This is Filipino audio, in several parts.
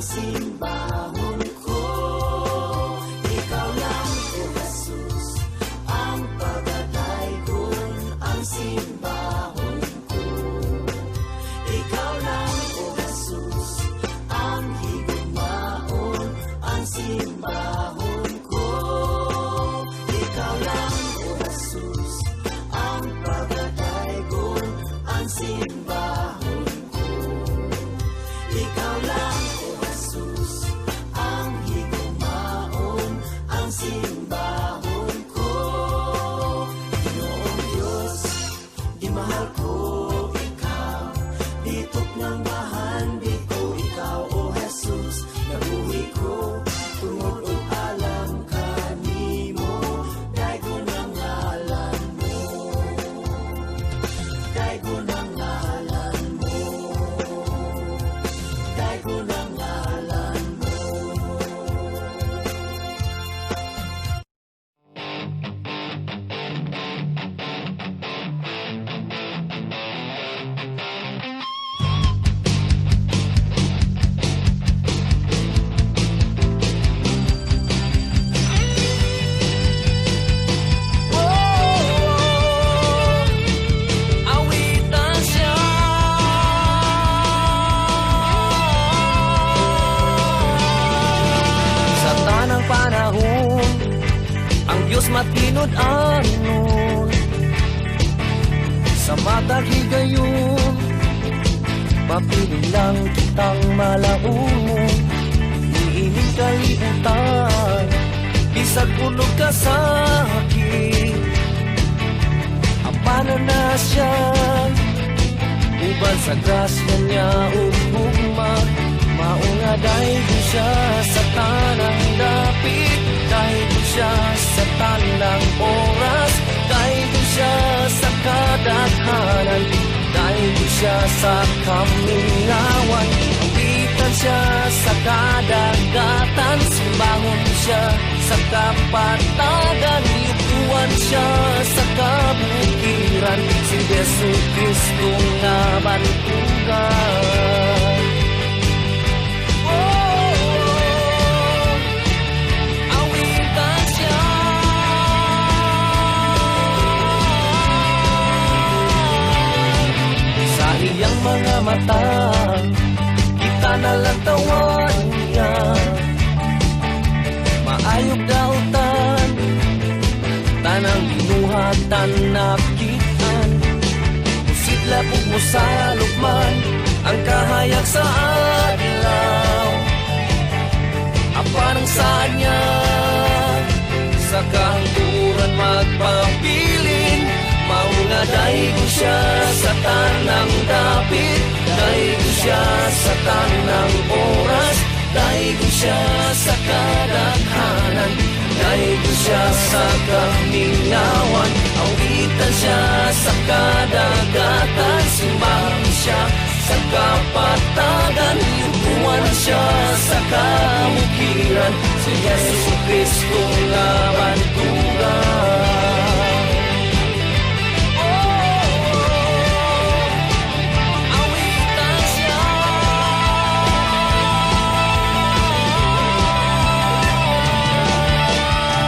simbahon ko. Ikaw lang, O Jesus, ang pagdadaygon, ang simbahon ko. Ikaw lang, O Jesus, ang higugmaon, ang simbahon ko. Ikaw lang, O Jesus, ang pagdadaygon, ang simbahon ko. Ikaw lang, O Jesus, ang higugmaon, ang simbahon ko. Ginoong Diyos, di mahal ko ikaw, ditok ng bahan, di ko ikaw, O Jesus, nabuhi ko, tungod o alam kanimo, daygo ng ngalan mo, daygo ng ngalan mo, daygo ng ngalan mo. Awitan siya sa tanang panahon, ang Diyos matinod anon. Sa matag higayon, papili lang kitang malaumon. Iining kalibutan, bisag punog ka sa akin. Apana na siya, uban sa grasya niya ugma. Maungaday ko siya sa tanang dapit, dahil ko siya sa tanang oras, dahil ko siya sa kadaghanan, dahil ko siya sa kamingawan. Awitan siya sa kadagatan, simbahon siya sa kapatagan, yukuan siya sa kabukiran, si Yesu Kristo nga bantugan. Awitan siya sa iyang mga mata, kita na lang tawan niya. Maayog dautan, tanang binuhatan nakitaan. Musidla po mo sa lukman, ang kahayag sa adlaw. Aparang saan niya, sa kahangturan magpapiling. Maungaday ko siya sa tanang dapit, dahil ko siya sa tanang oras, dahil ko siya sa kadaghanan, dahil ko siya sa kamingawan. Awitan siya sa kadagatan, simbahan siya sa kapatagan, yukuan siya sa kamukiran, si Yesu Kristo nga bantugan. Awitan siya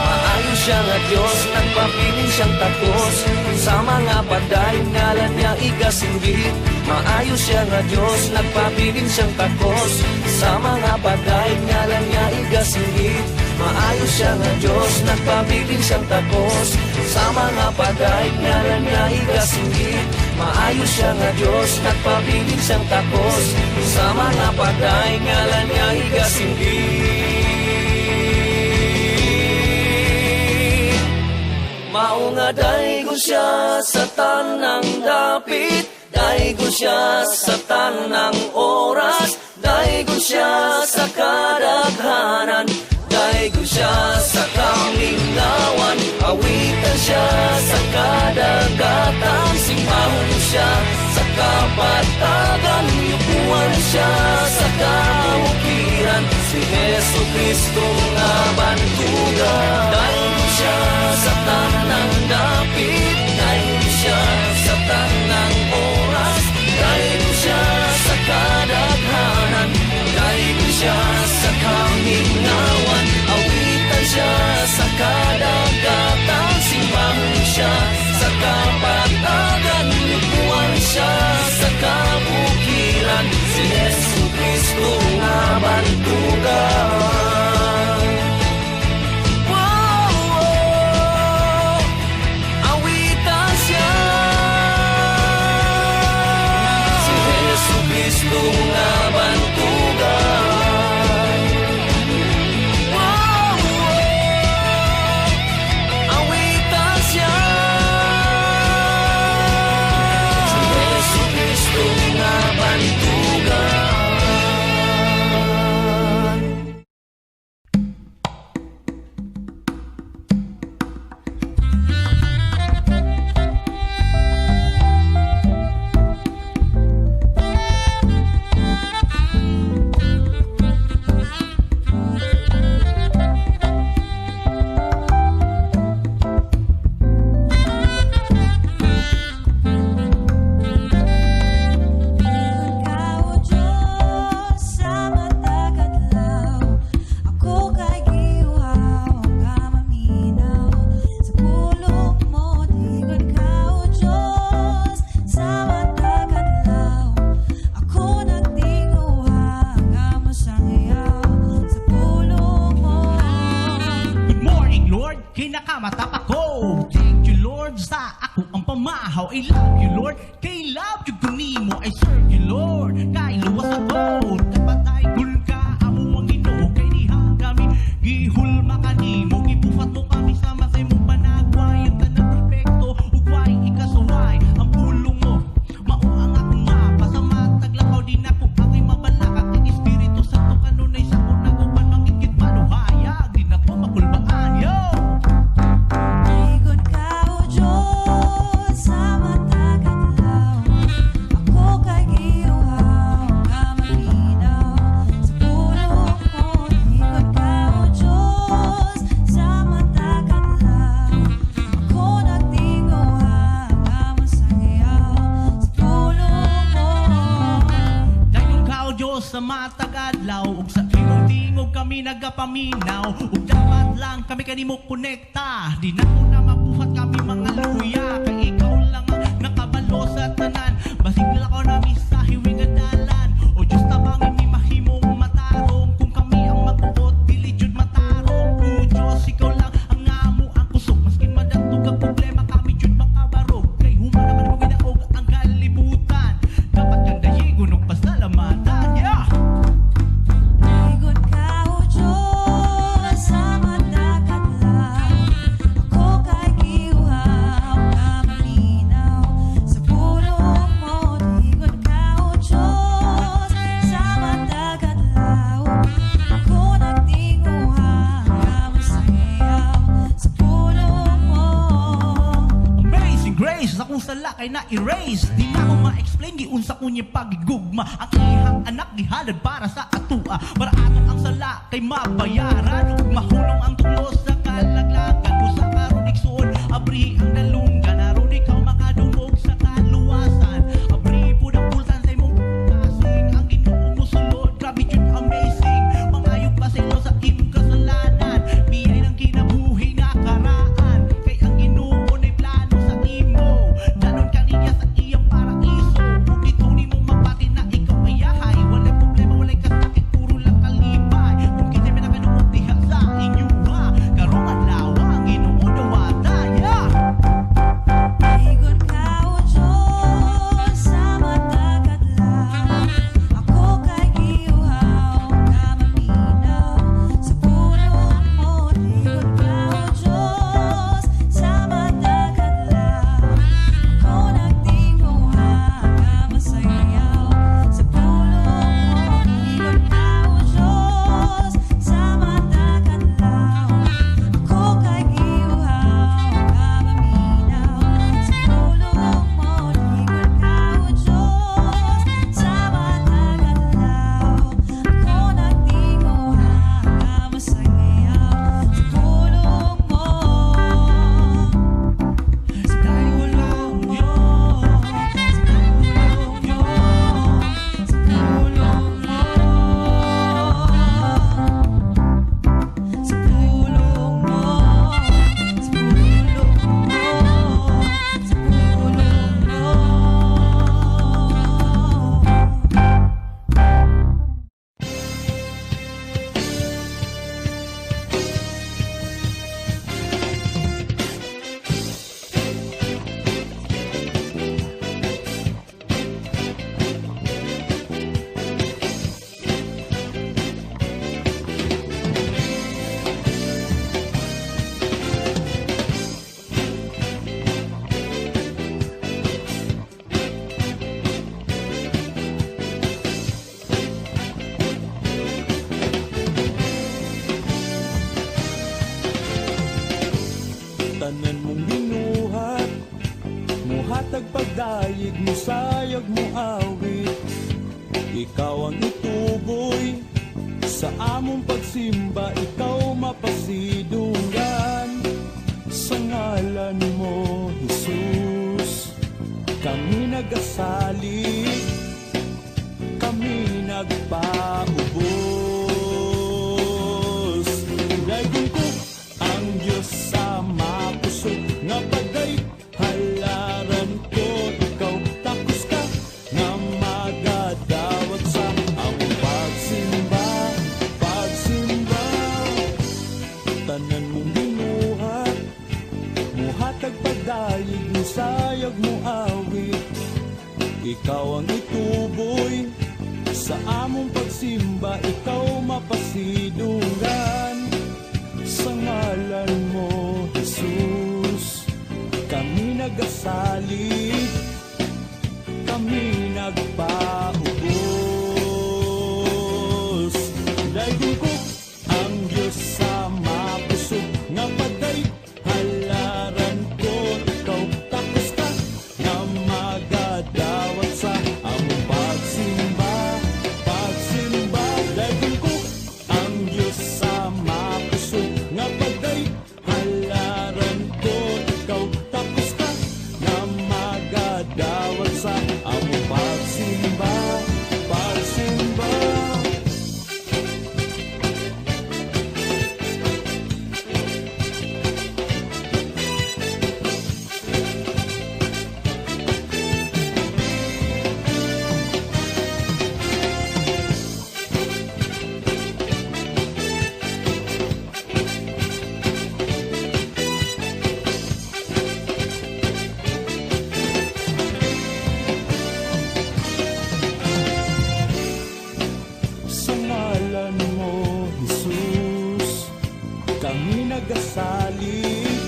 maayos siya nga Diyos, nagpapiling siyang takos, sa mga paday ngalan niya igasinggit. Maayos siya nga Diyos, nagpapiling siyang takos, sa mga paday ngalan niya igasinggit. Maayos siya nga Diyos, nagpapiling siyang takos, sa mga paday ngalan niya igasinggit. Maayos siya nga Diyos, nagpapiling siyang takos, sa mga paday ngalan niya igasinggit. Maungaday ko siya sa tanang dapit, daigo siya sa tanang oras, daigo siya sa kadaghanan, daigo siya sa kamingawan. Awitan siya sa kadagatan, simbahon siya sa kapatagan, yukuan siya sa kamukiran, si Yesu Kristo nga bantugan. Daigo siya sa tanang dapit, daigo siya sa tanang oras, daigo siya sa kadaghanan, daigo siya sa kamingawan, awitan siya sa kadagatan, simbahan siya sa kapatagan, lupuan siya sa kabukiran, si Yesu Kristo nga bantugan. Wow, awitan siya, si Yesu Kristo nga bantugan. Wow, awitan siya, si Yesu Kristo nga bantugan. Kinakamatap ako. Thank you Lord sa ako ang pamahaw. I love you Lord, kay love you kunimo. I serve you Lord, kay luwas ako. Kapatay kul ka, amo ang Ginoo kay diha kami gihulma kanimo. Gibufat mo kami sa masay mong panagway. Ang tanan perfecto, ugway ikasuway. Ang pulong mo, mao ang akong mapa. Sa mataglakaw din ako angay mabalaka. Kay Espiritu Santo kanunay sa kunaguban. Mangikit manuhayag, din ako makulbaan. Yo! Ikon ka o Diyos sa matagadlaw, ako kay giuhaw nga malinaw sa pulong mo. Ikon ka o Diyos sa matagadlaw, ako nagtinguha nga masangiyaw sa pulong mo. Dayon ka o Diyos sa matagadlaw, ug sa imong tingog kami nagapaminaw, ug dapat lang kami kanimo konekta. Di na ko na mabuhat kami mga luya, kay ikaw lang ang nakabalo sa tanan. Basig nila ko na misahiwi nga dalan, o Diyos tabangin mi mahimong matarong. Kung kami ang magbuot, dili jud matarong. O Diyos, ikaw lang ang amo ang kusog, maskin madatog ang problema kami jud makabarog. Kay huma naman mo ginaog ang kalibutan, dapat kang dayigon og pasalamatan. Yeah! Ikon ka o Diyos sa matagadlaw, ako kay giuhaw nga malinaw sa pulong mo. Ikon ka o Diyos sa matagadlaw, ako nagtinguha nga masayaw sa pulong mo. Amazing grace, sa kung sala kay na-erase. Di na ko ma-explain, giunsa ko niya pagigugma. Ang ihang anak gihalad para sa atua, para aton ang sala kay mabayaran. Ug mahulong ang tulos sa kalaglagan, usa karon igsuon abri ang dalunggan. Aron ikaw makadungog sa kaluwasan, abri pud ang pulsan sa imong kasing. Ang Ginoo mo sulod, grabe jud amazing. Mangayog pa sa ilo sa imong kasalanan, biyay ng kinabuhi nga karaan. Kay ang Ginoo nay plano sa imo, danon kaniya sa iyang paraiso. Ug dito nimo mapati na ikaw ay yahay, walay problema, walay kasakit, puro lang kalipay. Kung kinsa man nakadungog diha sa inyo ha, Sa among pagsimba, ikaw mapasidungan. Sa ngalan mo, Jesus, kami nagasalig, kami nagpaubos. Dayon ko ang Diyos sa mapuso, nga paday halaran ko ikaw. Takos ka nga magadawat sa among pagsimba, pagsimba. Tanan mong binuhat, muhatag padayig, musayag mo awit. Ikaw ang ituboy sa among pagsimba, ikaw mapasidungan. Sa ngalan mo, Jesus, kami nagasalig, kami nagpaubos. Dayon ko ang Diyos sa mapuso, nga paday halaran ko ikaw. Takos ka nga magadawat sa among pagsimba, pagsimba. Dayon ko ang Diyos sa mapuso, nga paday halaran ko ikaw. Takos ka nga magadawat sa among pagsimba, pagsimba. Sa ngalan mo, Jesus, kami nagasalig,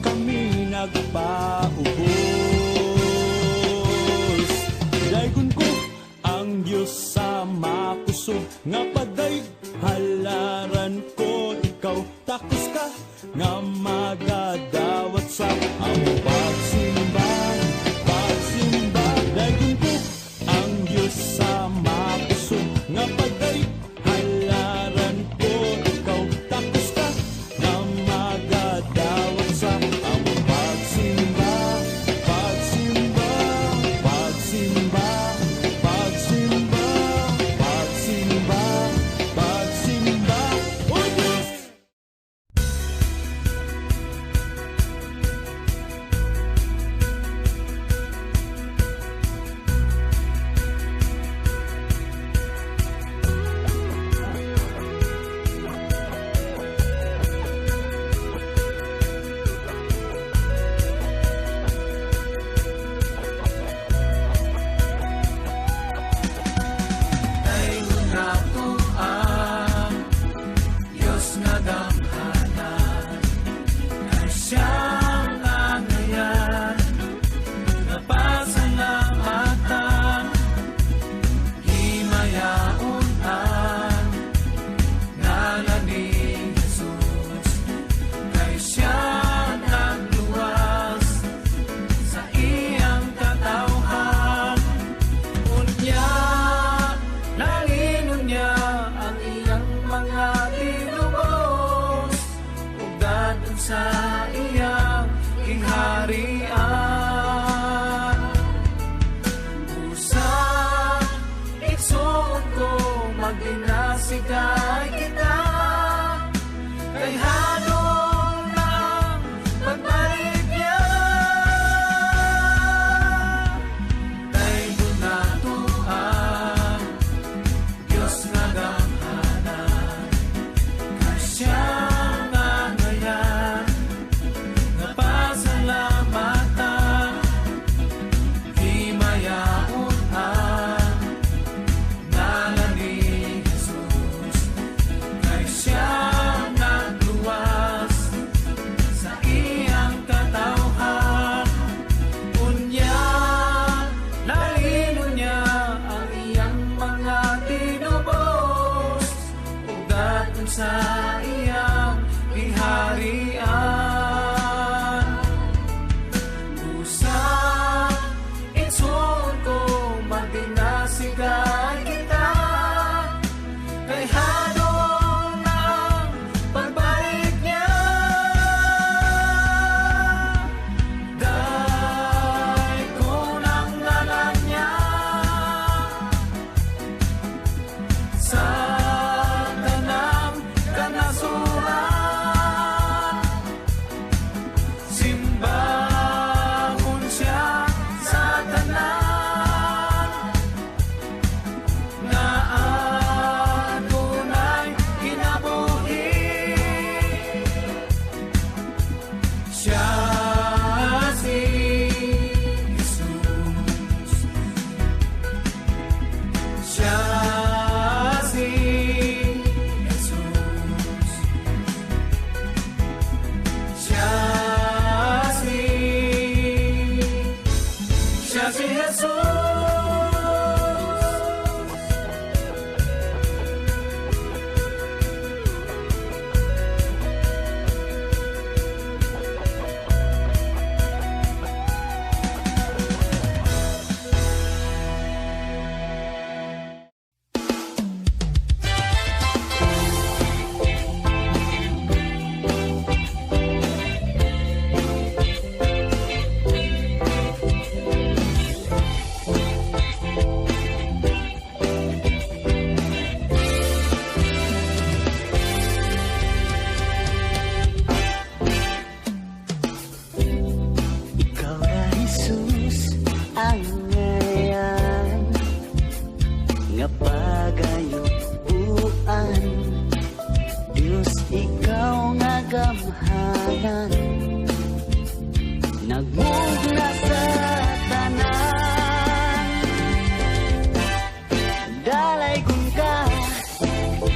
kami nagpaubos. Dayon ko ang Diyos sa mapuso, nga paday halaran ko ikaw. Takos ka nga magadawat sa among pagsimba, pagsimba. Dayon ko ang Diyos sa mapuso, nga paday halaran ko ikaw. Takos ka nga magadawat sa among pagsimba, pagsimba, pagsimba, pagsimba, pagsimba, pagsimba. O Diyos! sa iyang kingharian. Usap, igsuon ko, magdinasigay kita, kay hanong ng pagbalik niya. Kay dunatuan, Diyos nga gamhanan, kay siya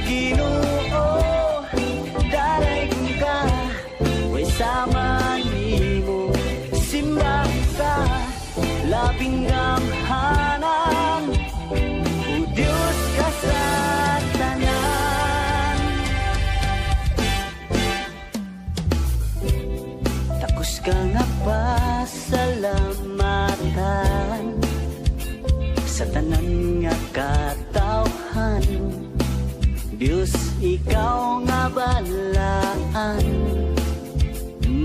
Ginoo, dalay ka, way sama nimo, simba ka, labing gamhanan, o Diyos ka sa tanan. Takos ka nga pasalamatan sa tanan nga katawhan, Diyos, ikaw nga balaan,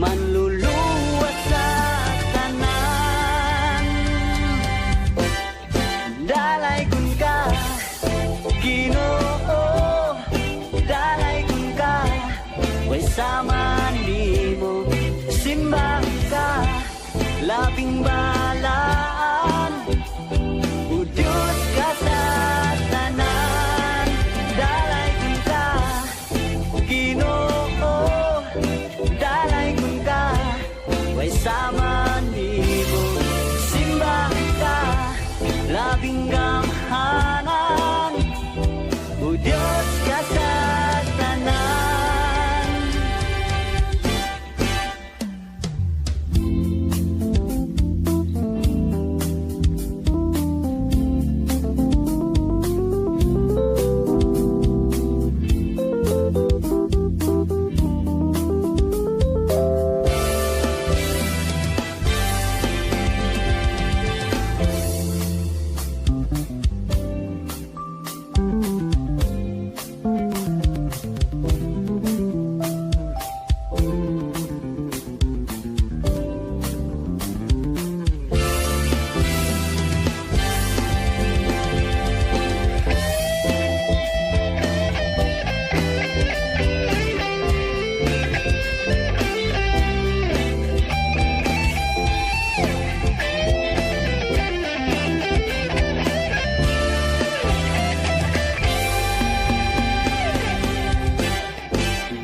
manluluwas sa tanan. Dalay kun ka, Ginoo, dalay kun ka, way sama nimo, simbang ka, labing balaan, o Diyos ka sa tanan. Dalay kun ka, Ginoo, dalay kun ka, way sama nimo, simbang ka, labing gamhanan, o Diyos ka sa tanan.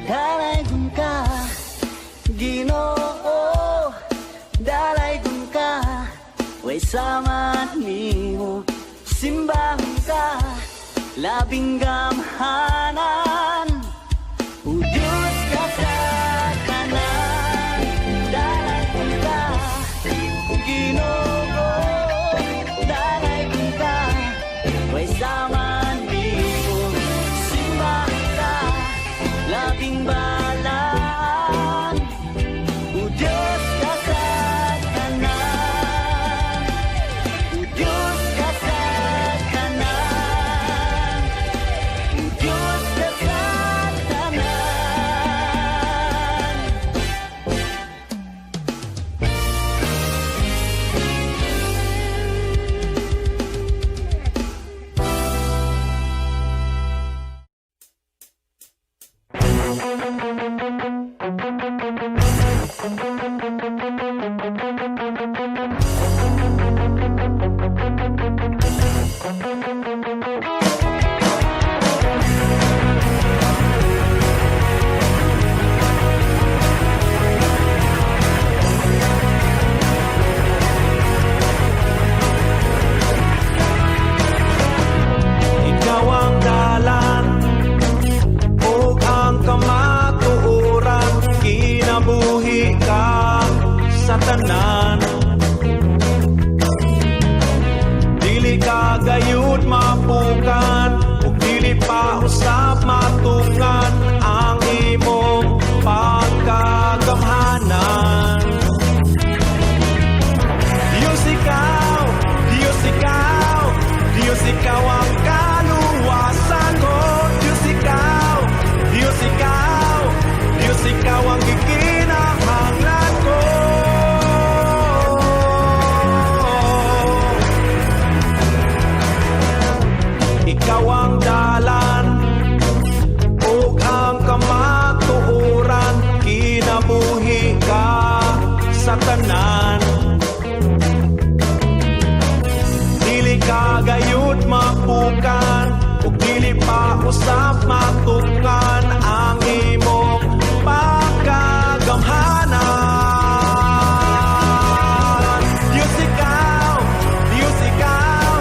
Dalay kun ka, Ginoo, dalay kun ka, way sama nimo, simbang ka, labing gamhanan, o Diyos ka sa tanan. Dalay kun ka, Ginoo, dalay kun ka, way sama nimo, simbang ka, labing balaan, o Diyos ka sa tanan, o Diyos ka sa tanan, o Diyos ka sa tanan. Ikaw ang dalan ug ang kamatuoran, kinabuhi ka sa tanan. Dili ka gayud mapukan ug dili pa usab matungan ang imong pagkagamhanan. Diyos ikaw, Diyos ikaw, Diyos ikaw ang kaluwasan ko. Diyos ikaw, Diyos ikaw, Diyos ikaw ang gikinahanglan ko. Ikaw ang dalan ug ang kamatuoran, kinabuhi ka sa tanan. Dili ka gayud mapukan ug dili pa usab matungan ang imong pagkagamhanan. Diyos ikaw, Diyos ikaw,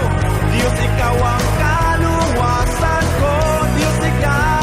Diyos ikaw ang kaluwasan ko. Diyos ikaw,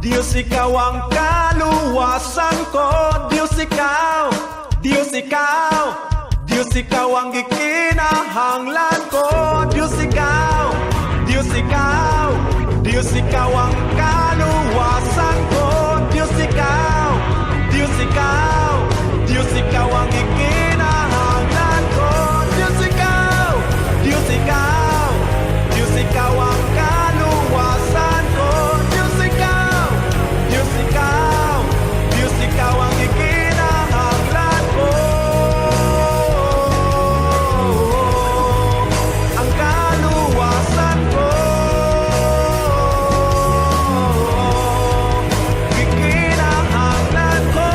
Diyos ikaw ang kaluwasan ko. Diyos ikaw, Diyos ikaw, Diyos ikaw ang ikinahanglan ko. Diyos ikaw, Diyos ikaw, Diyos ikaw ang kaluwasan ko. Diyos ikaw, Diyos ikaw, Diyos ikaw ang ikinahanglan ko. Diyos ikaw, Diyos ikaw, Diyos ikaw ang kaluwasan ko. Diyos ikaw, Diyos ikaw, Diyos ikaw ang ikinahanglan ko. Ang kaluwasan ko, ikinahanglan ko.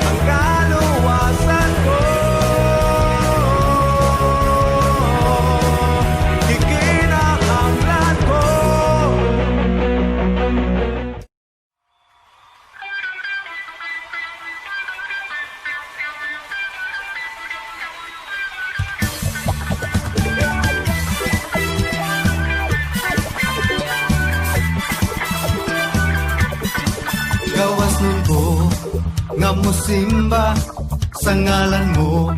Ang kaluwasan ko, ikinahanglan ko. Gawas nun ko nga musimba sa ngalan mo,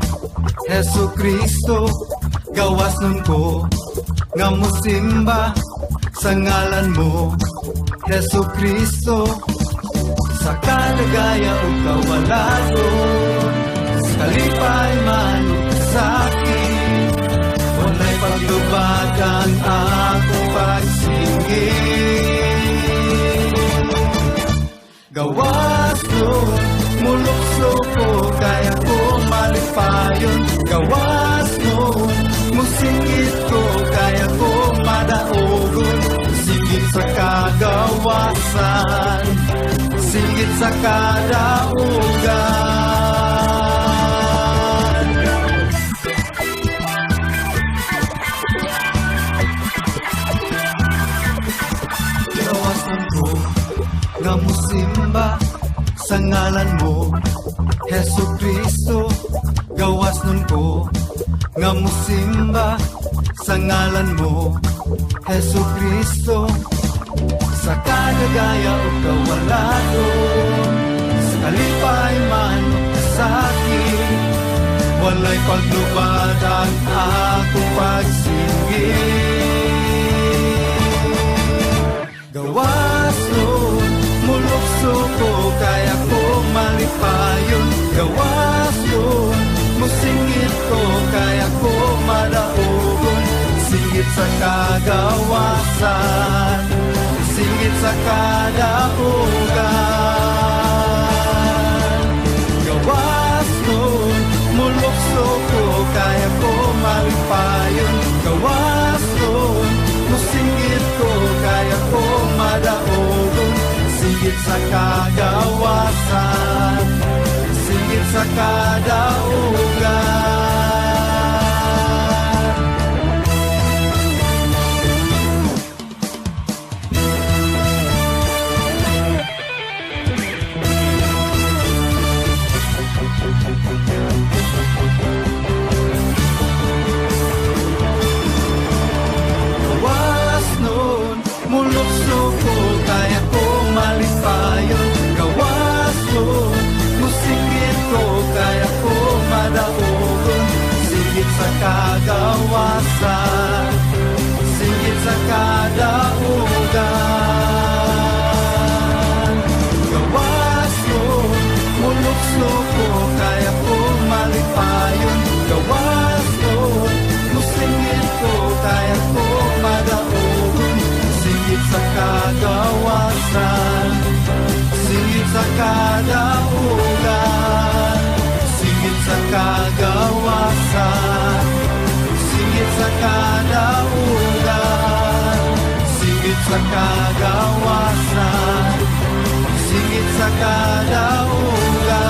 Hesu Kristo. Gawas nun ko nga musimba sa ngalan mo, Hesu Kristo. Sa kalagaya o kawalado, sa kalipay man o sakit, wala'y paglubad ang akong pagsingit. Gawas nun, mulukso ko, kaya ko malipayon. Gawas nun, musingit ko, kaya ko madaogon. Singit sa kagawasan, singit sa kadaugan. Gawas nun ko nga musimba sa ngalan mo, Hesu Kristo. Gawas nun ko nga musimba sa ngalan mo, Hesu Kristo. Sa kadagaya o kawalado, sa kalipay man o sakit, wala'y paglubad ang akong pagsingit. Gawas nun, mulukso ko, kaya ko malipayon. Gawas nun, musingit ko, kaya ko madaogon. Singit sa kagawasan, singit sa kadaugan. Gawas nun, mulukso ko, kaya ko malipayon. Gawas nun, musingit ko, kaya ko madaogon. Singit sa kagawasan, singit sa kadaugan. Gawas nun, mulukso ko, kaya ko malipayon. Gawas nun, musingit ko, kaya ko madaogon. Singit sa kagawasan, singit sa kadaugan. Gawas nun, mulukso ko, kaya ko malipayon. Gawas nun, musingit ko, kaya ko madaogon. Singit sa kagawasan, singit sa kadaugan. Singit sa kagawasan, singit sa kadaugan. Singit sa kagawasan, singit sa kadaugan.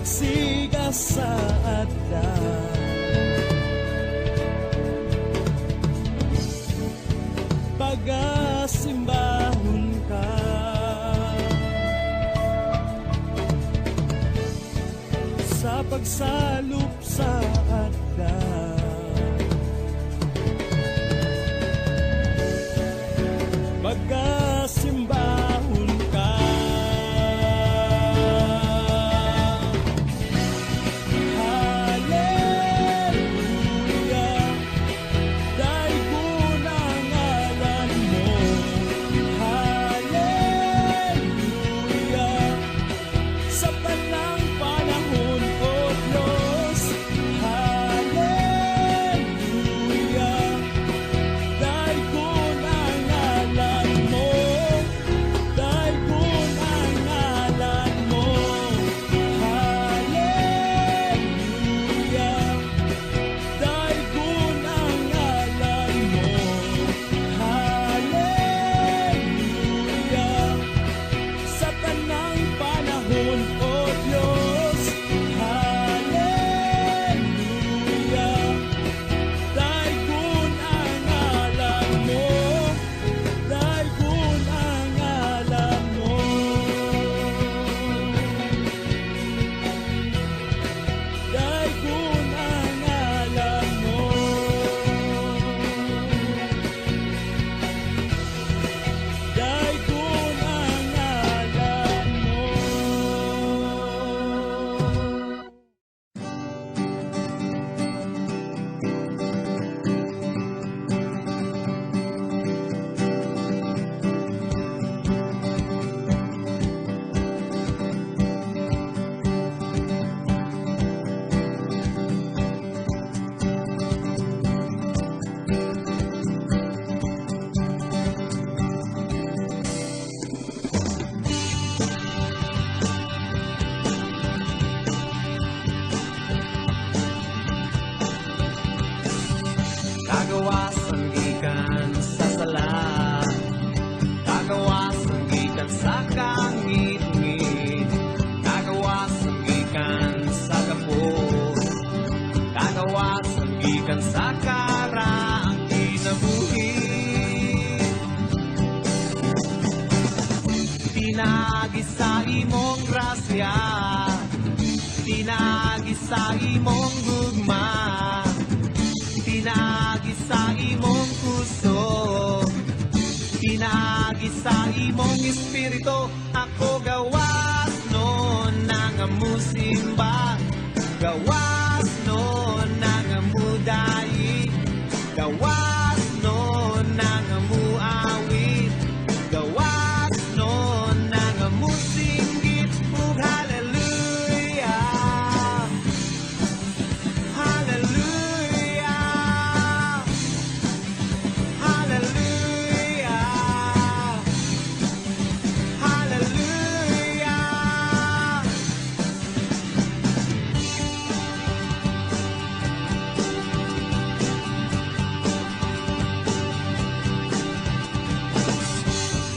siga sa adlaw. Pagasimbahon ka, sa pagsalup sa adlaw. Pagasimbahon ka, hallelujah, daigon ang ngalan mo. Hallelujah, sa tanang panahon, O Diyos. Hallelujah, daigon ang ngalan mo. Daigon ang ngalan mo. Hallelujah, daigon ang ngalan mo. Hallelujah, sa tanang panahon, O Diyos. Hallelujah, daigon ang ngalan mo. Daigon ang ngalan mo. Daigon ang ngalan mo. Daigon ang ngalan mo. Kagawasan gikan sa sala, kagawasan gikan sa kangit-ngit, kagawasan gikan sa kapos, kagawasan gikan sa karaang kinabuhi. Tinagi sa imong grasya, tinagi sa imong gugma, tinagi sa imong puso, tinagi sa imong espiritu. Ako gawas no nang musimba, gawas no nang mudayi, gawas no nang muawit, gawas no nang musinggit. Ug hallelujah, hallelujah, hallelujah, hallelujah.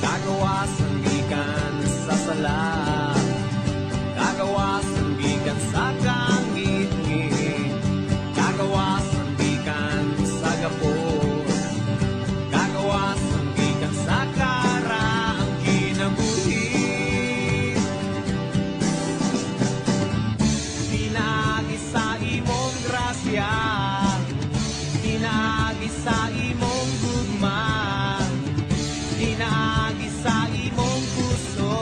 Kagawasan gikan sa sala, kagawasan gikan sa kangit-ngit, kagawasan gikan sa gapos, kagawasan gikan sa karaang kinabuhi. Tinagi sa imong grasya, tinagi sa imong gugma, tinagi sa imong puso,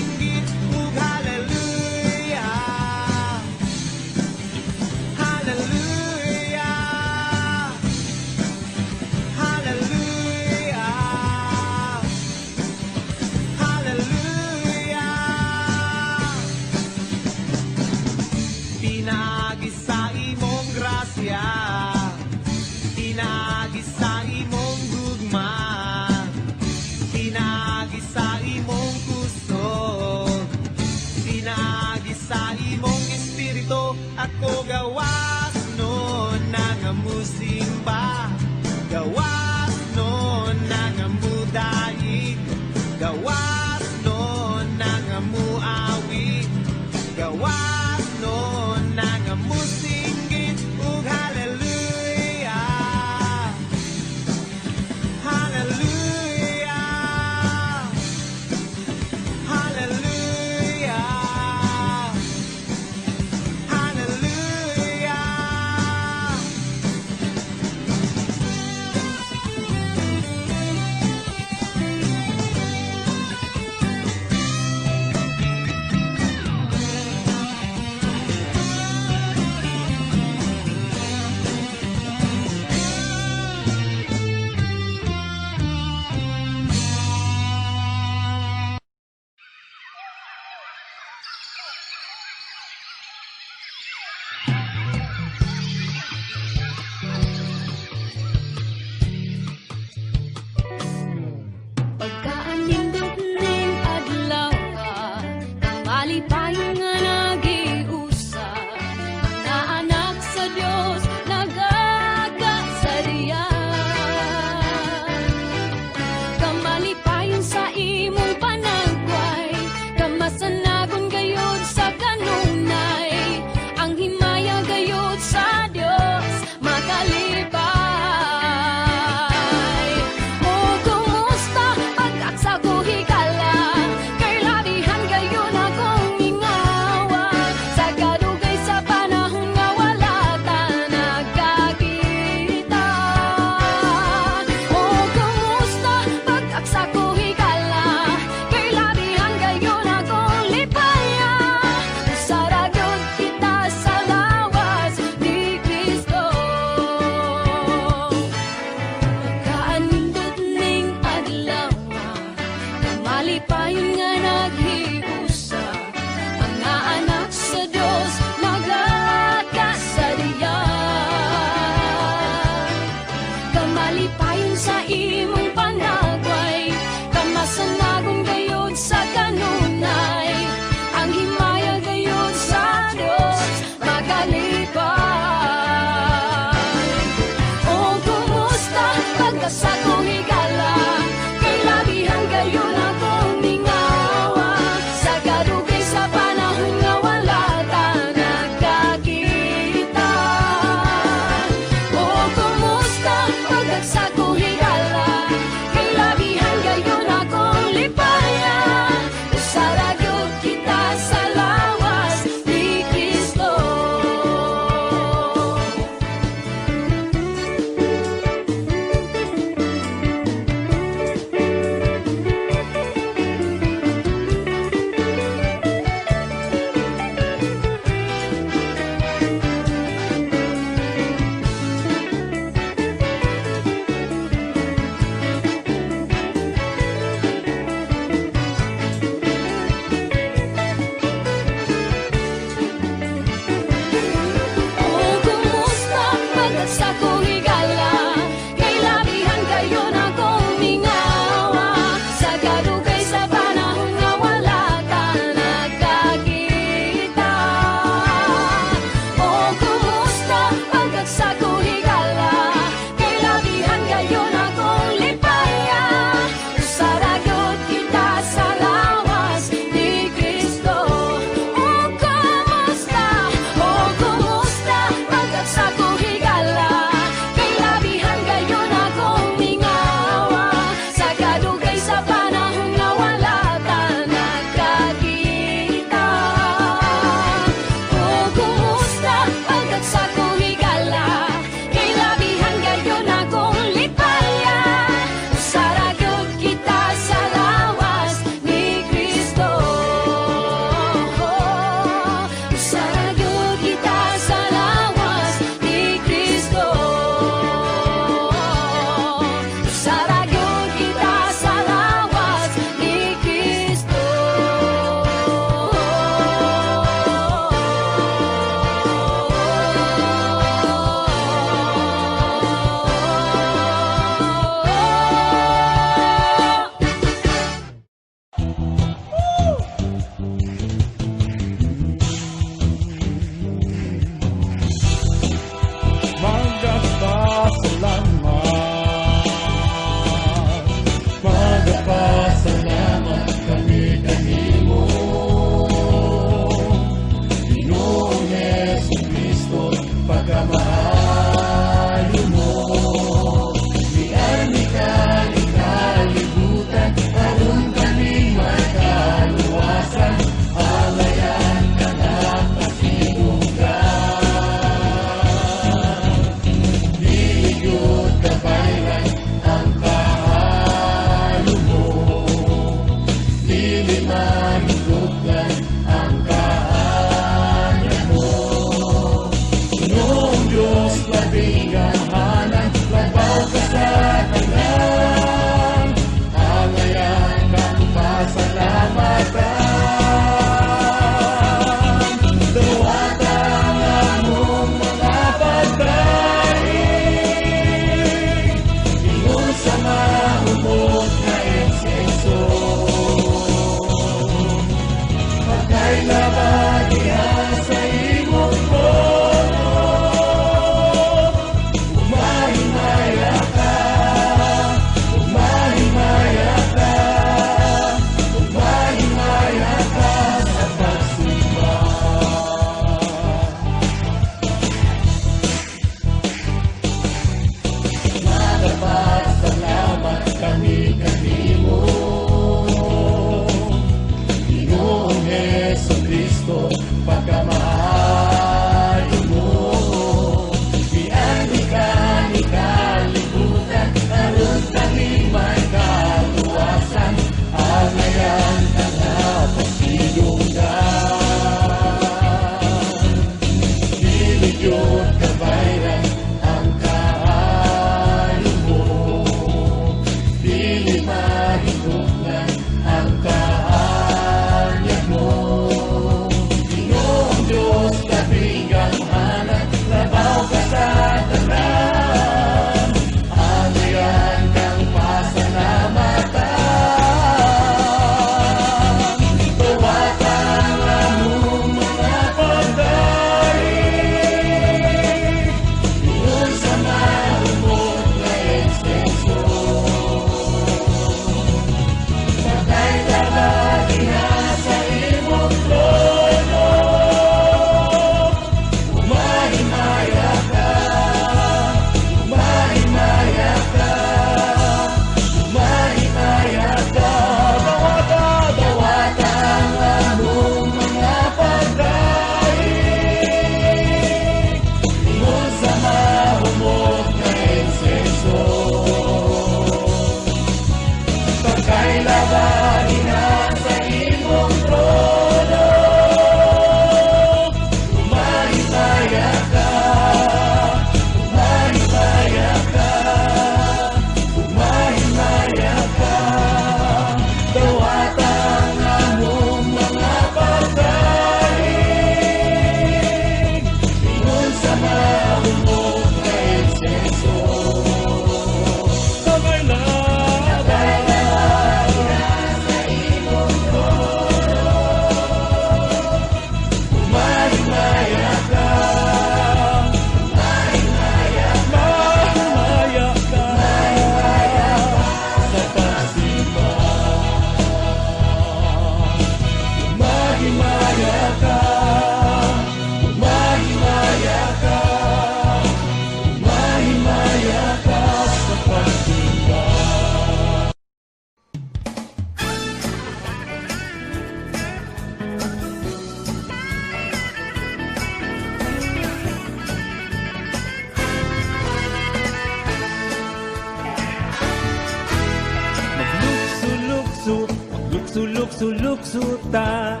Magsulok-sulok suta,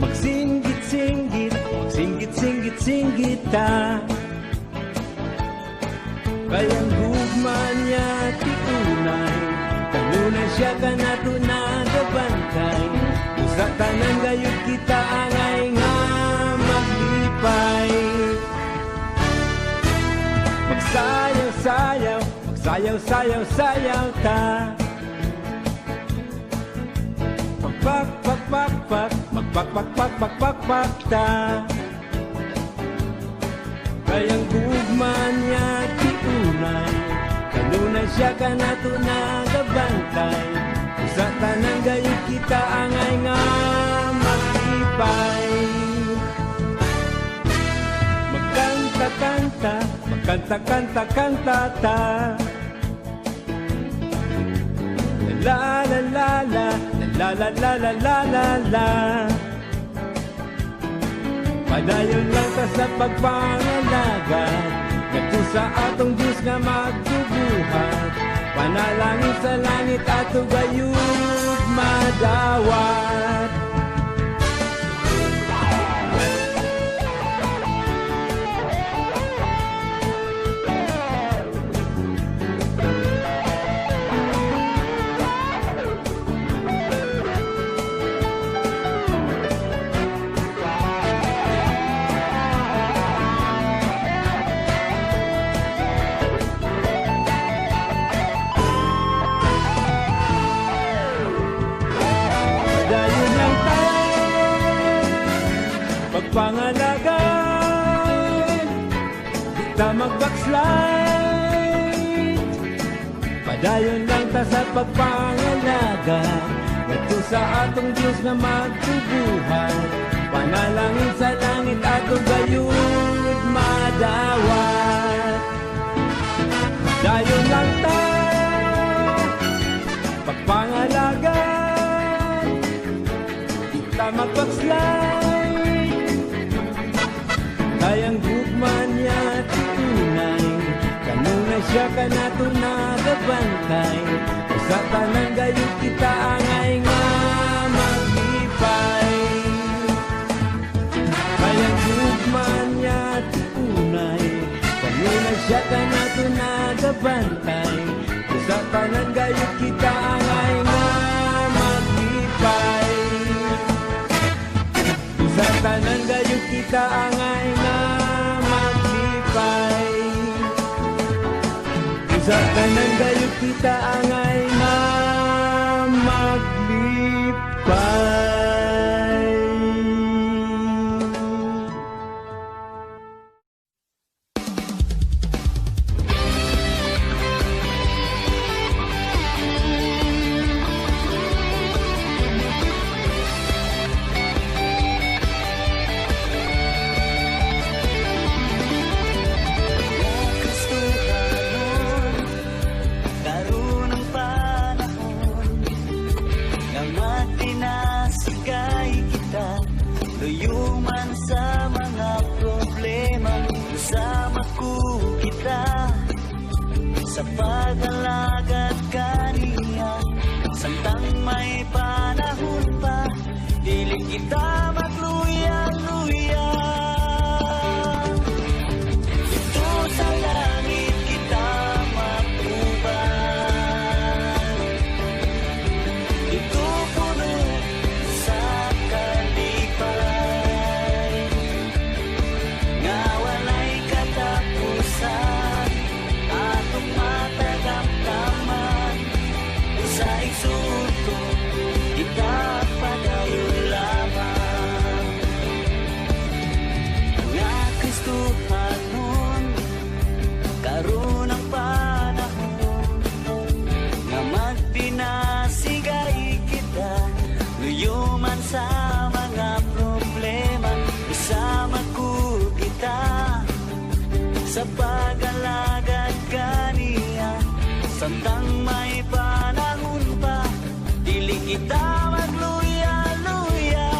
magsinggit-singgit, magsinggit-singgit-singgit ta. Kayang gugma niya ti unay, kanunay siya ka nato nagabantay. Sa tanan gayud kita angay nga maglipay. Magsayaw-sayaw, magsayaw-sayaw-sayaw ta. Pagpak-pak-pak-pak, magpak-pak-pak-pak-pak ta. Kayang gugma niya ti unay, kanunay siya ka nato nagabantay. Sa tanang gayud kita angay nga maglipay. Magkanta-kanta, magkanta-kanta-kanta ta. La la la la la la la la la la la. Padayon lang ta sa pagpangalaga, nagto sa atong Diyos nga magbubuhat. Panalangin sa langit ato gayud madawat. Pangalagan, di ta mag-backslide. Padayon lang ta sa pagpangalagan, nagto sa atong Diyos na magtubuhan. Panalangin sa langit ato gayud madawat. Padayon lang ta pagpangalagan, di ta mag-backslide. Kayang gugman niya ti unay, kanunay siya ka nato nagabantay. Sa tanang gayud kita angay nga maglipay. Kayang gugman niya ti unay, kanunay siya ka nato nagabantay. Sa tanang gayud kita angay nga maglipay. Sa tanang gayud kita angay nga maglipay. Sa tanang gayud kita angay nga maglipay. Karoon ng panahon na matinasigay kita, luyo man sa mga problema, kasama ko kita sa pag-alagad kaniya. Samtang may panahon pa, dili kita magluya-luya. Dito sa langit kita matubang, dito puno sa kalipay, nga walay katapusan, atong matagamdaman. Sa igsuto kita padayon lamang, nga Kristohanon. Karoon ang panahon nga magpinasigay kita, luyo man sa mga problema, isama ko kita sa pag-alagad kaniya. Samtang may panahon pa, dili kita magluya-luya.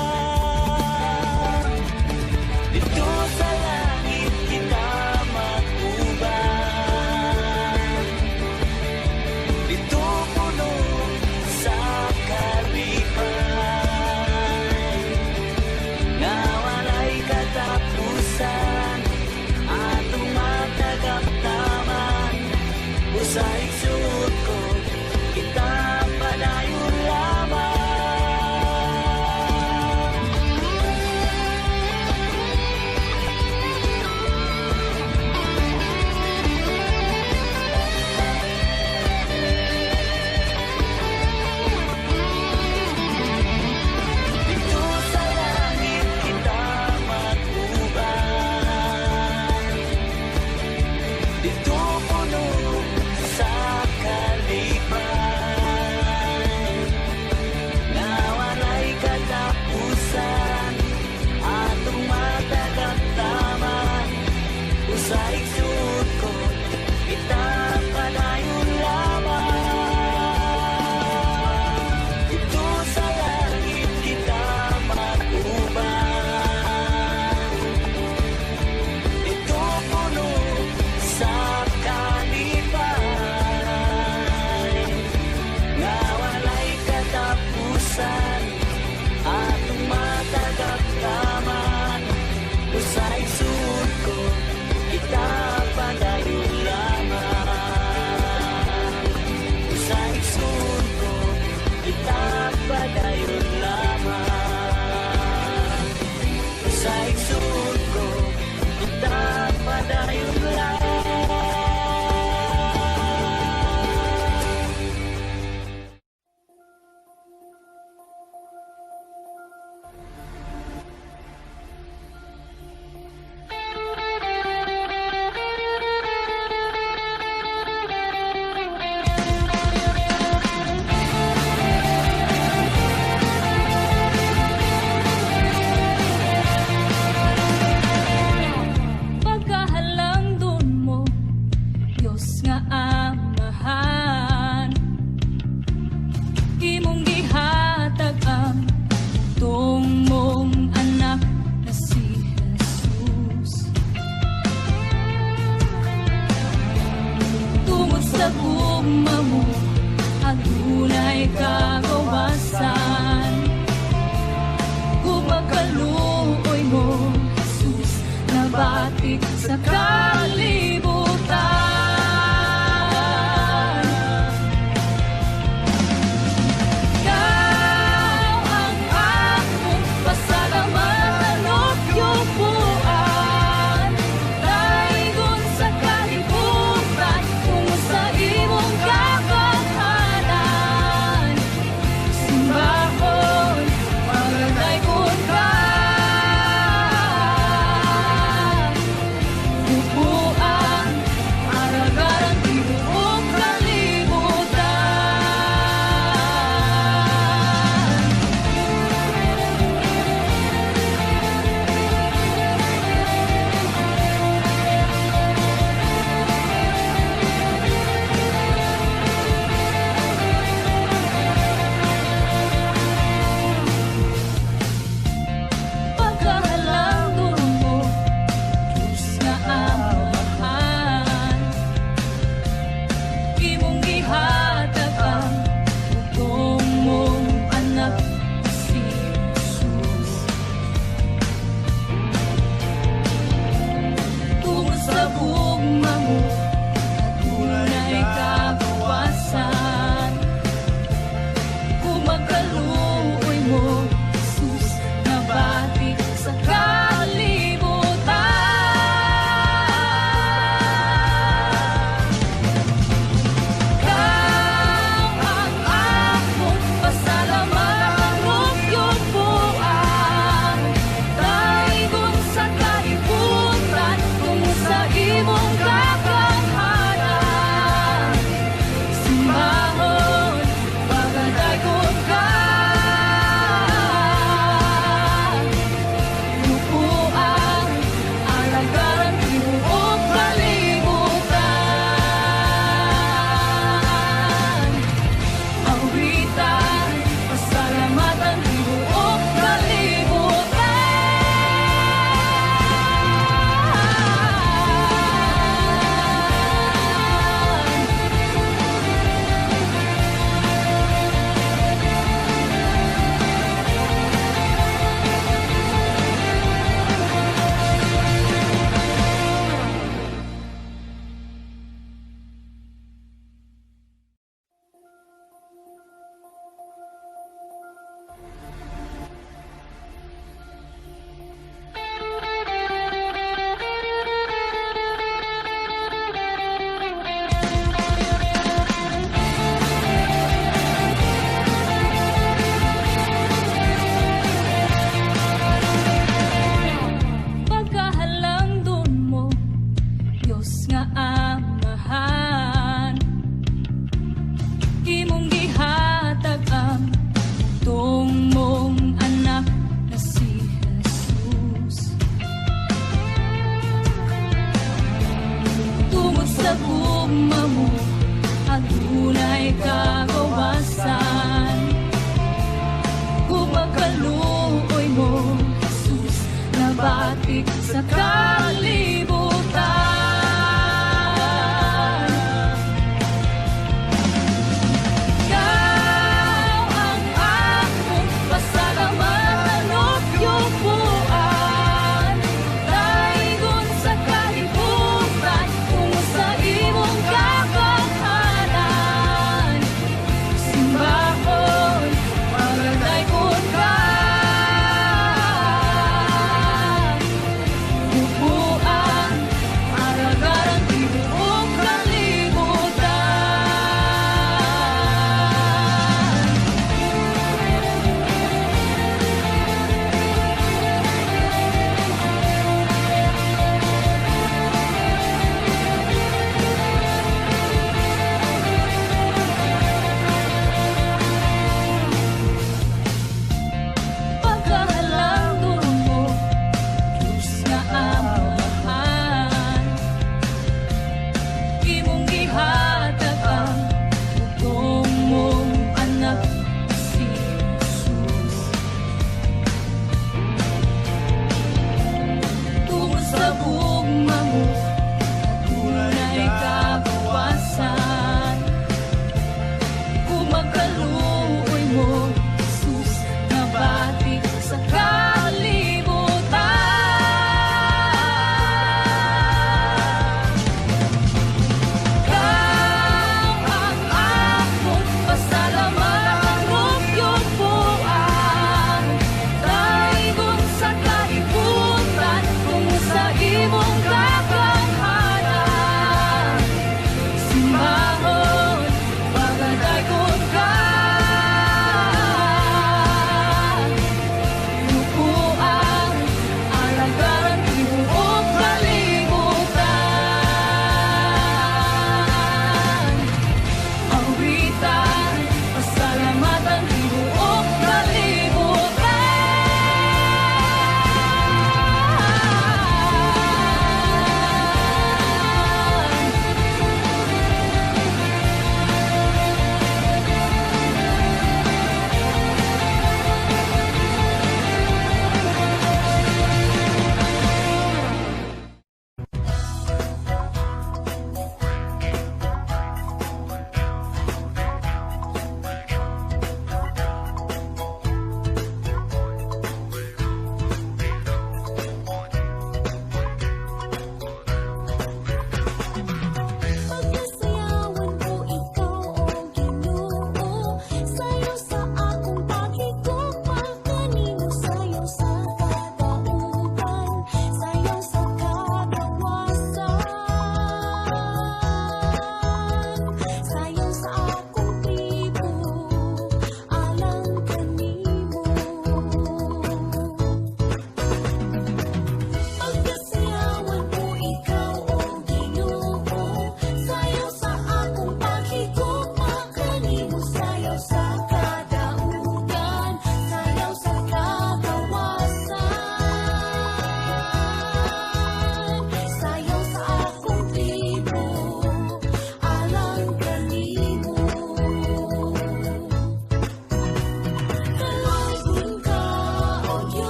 Dito sa langit kita matubang, dito puno Usay suot ko, kita padayon lamang. Dito sa langit kita mag-ubay, dito puno sa kalipay, na walay katapusan, atong matagagtaman. Usay suot ko, kita padayon lamang. Dito sa langit kita mag-ubay, dito puno sa kalipay, na walay katapusan, atong matagagtaman. Usay suot ko, kita padayon lamang. Usay suot ko, kita padayon lamang. Usay suot ko, kita padayon lamang. Pagkahalangdon mo, Diyos nga amahan, imong gihatag ang tong mong anak na si Jesus. Tungod sa gugma mo, adunay kagawasan. Gugma kaluoy mo, Jesus, nabatik sa kalibutan. Ikaw ang akong pasalamatan o yupuan, dahigon sa kalibutan, kung sa imong kakahanan.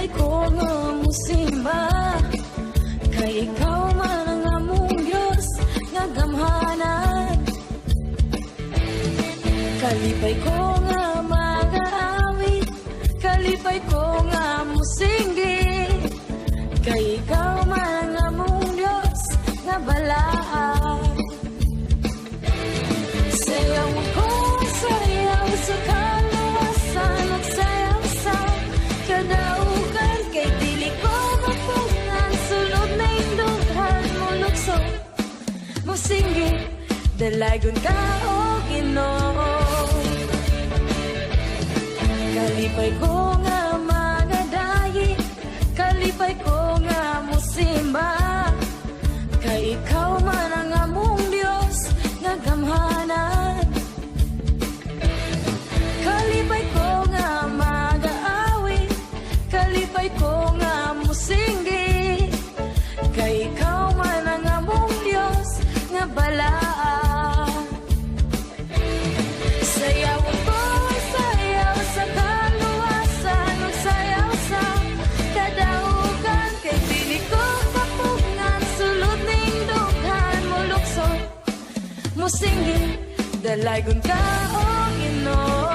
kalipay ko nga musimba, kay ikaw man ang among Diyos nga gamhanan. Kalipay ko nga mag-aawit, kalipay ko nga musinggit, kay ikaw man ang among Diyos nga balaan. Sayaw ko, sayaw sa kaluwasan, at sayaw sa kadaugan, kay dili ko mapungan, sulod na indughan mo lukso, musinggit, dalagon ka o Ginoo. Kalipay ko nga magadayi, kalipay ko nga musimba, kay ikaw man ang among Diyos nga gamhanan. Kalipay ko nga mag-aawit, kalipay ko nga musinggit, kay ikaw man ang among Diyos nga balaan. Sayaw ko, sayaw sa kaluwasan, sayaw sa kadaugan, kay dili ko kapungan, sulod ning dughan mo lukso, musinggit, dalagon ka o Ginoo.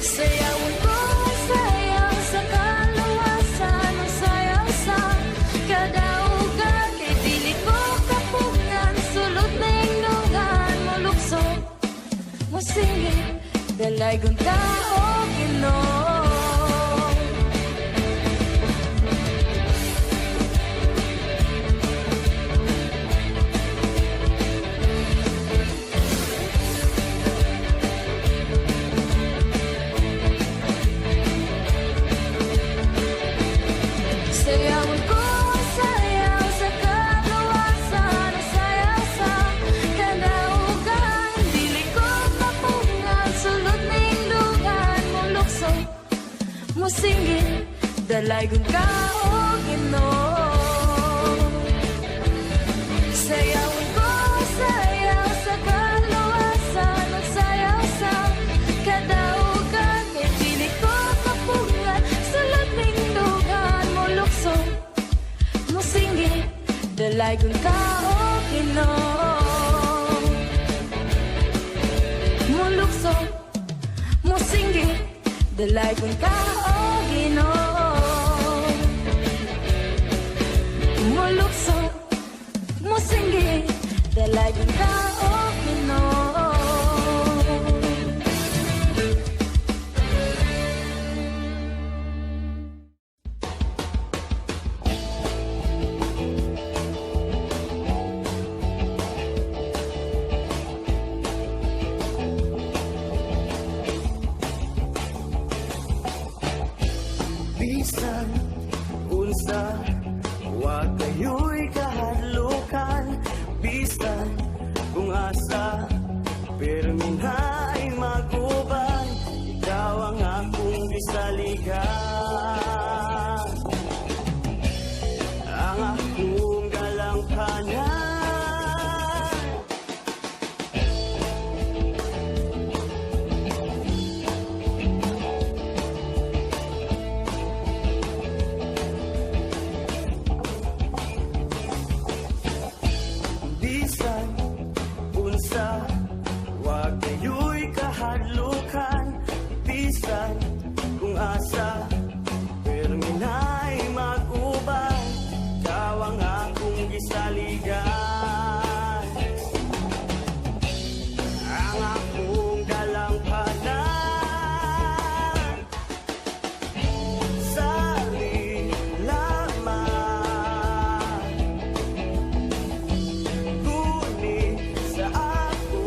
Sayaw ko, sayaw sa kaluwasan, sayaw sa kadaugan, kay dili ko kapungan, sulod ning dughan mo lukso, musinggit, dalagon ka o Ginoo. Sayaw ko, sayaw sa kaluwasan, sayaw sa kadaugan, dili ko mapungan, sulod ning dughan mo lukso, musinggit, dalagon ka o Ginoo. Sayaw ko, sayaw sa kaluwasan, sayaw sa kadaugan, kay dili ko mapungan, sulod ning dughan mo lukso, musinggit, dalagon ka o Ginoo. Mulukso, musinggit, dalagon ka o Ginoo. Mulukso, musinggit, dalagon ka o Ginoo. Bisan unsa wa kayo'y kahadlukan, bisan kung asa perminhay maguban, ikaw ang akong gisaligan, ang akong galangkanan. Bisan unsa wa kayo'y kahadlukan, bisan kung asa perminay mag-uban, ikaw ang akong gisaligan, ang akong galangkanan. Sali lamang guni sa ako,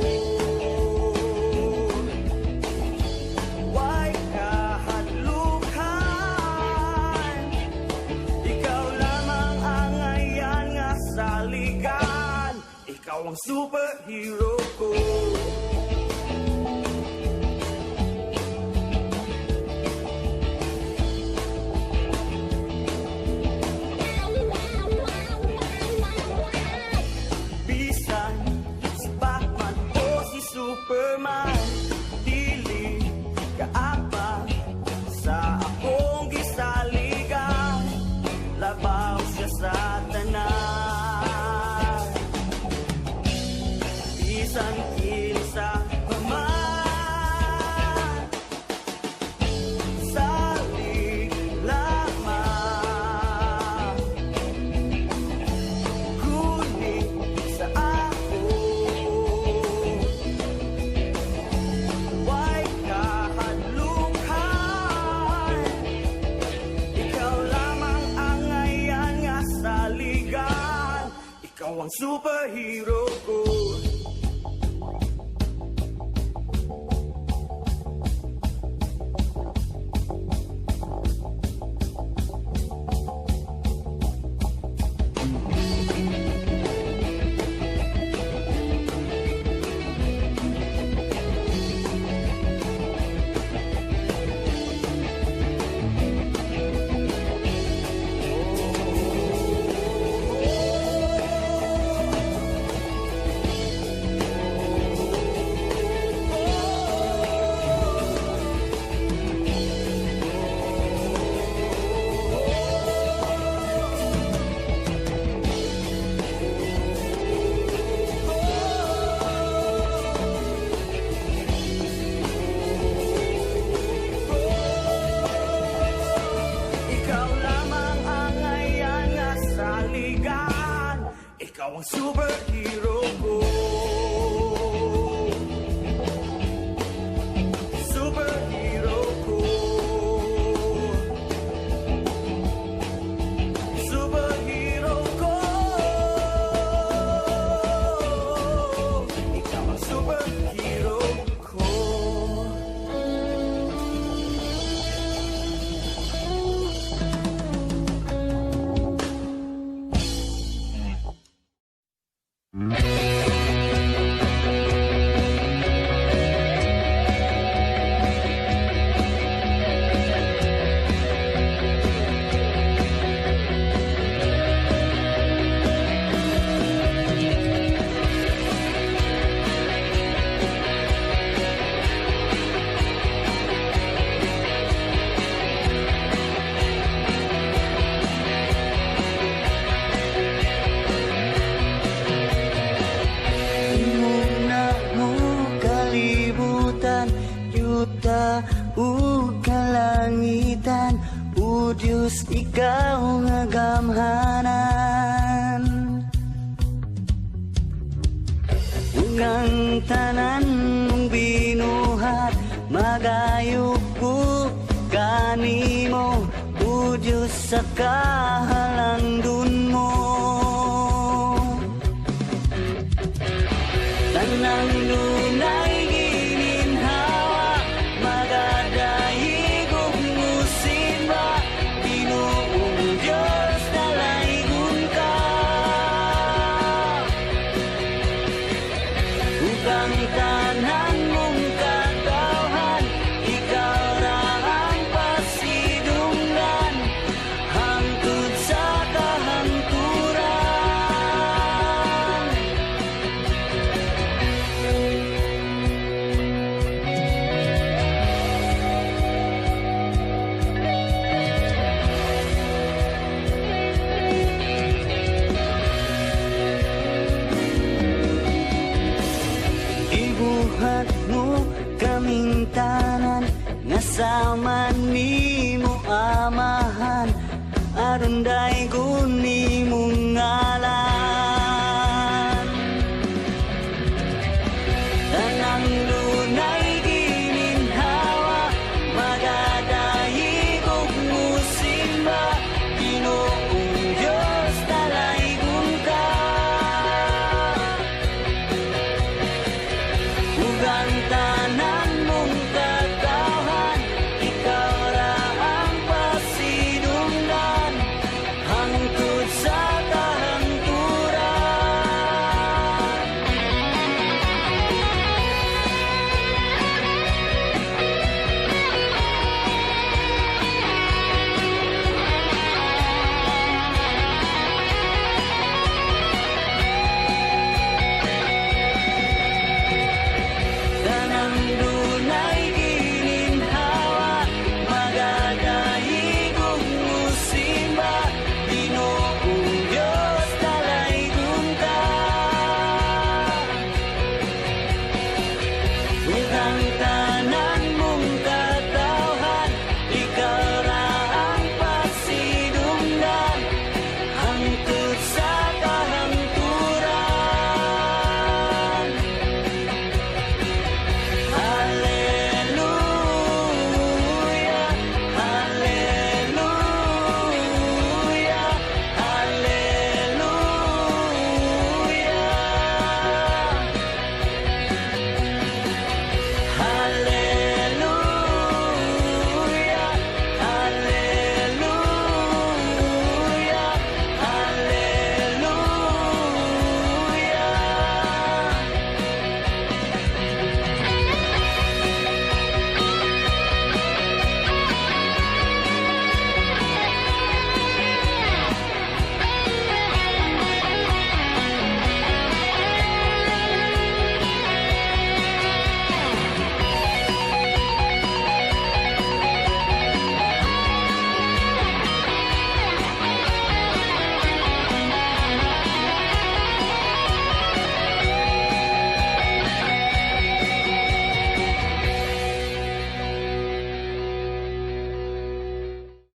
way kahadlukan, ikaw lamang ang ayan nga saligan, ikaw ang superhero ko. Bisan si Batman o si Superman, dili kaapa sa ang superhero ko. Ikaw lamang ang ayangas sa ligan. Ikaw ang superhero ko. Superhero ko. Superhero ko. Ikaw ang superhero ko. Muna mo kalibutan, yuta o kalangitan, o Diyos ikaw nga gamhanan. Ungang tanan mong binuhat, magayok ko kanimo, o Diyos sa kahalangdon mo. Tanang lunay gininhawa, magadayig ug musimba, Ginoong Diyos nalaygon ka. Ug ang tanan mong katawhan, ikaw ra ang pasidunggan, hangtod sa kahangturan. Ibuhat mo kaming tanan, nga sama nimo amahan, aron day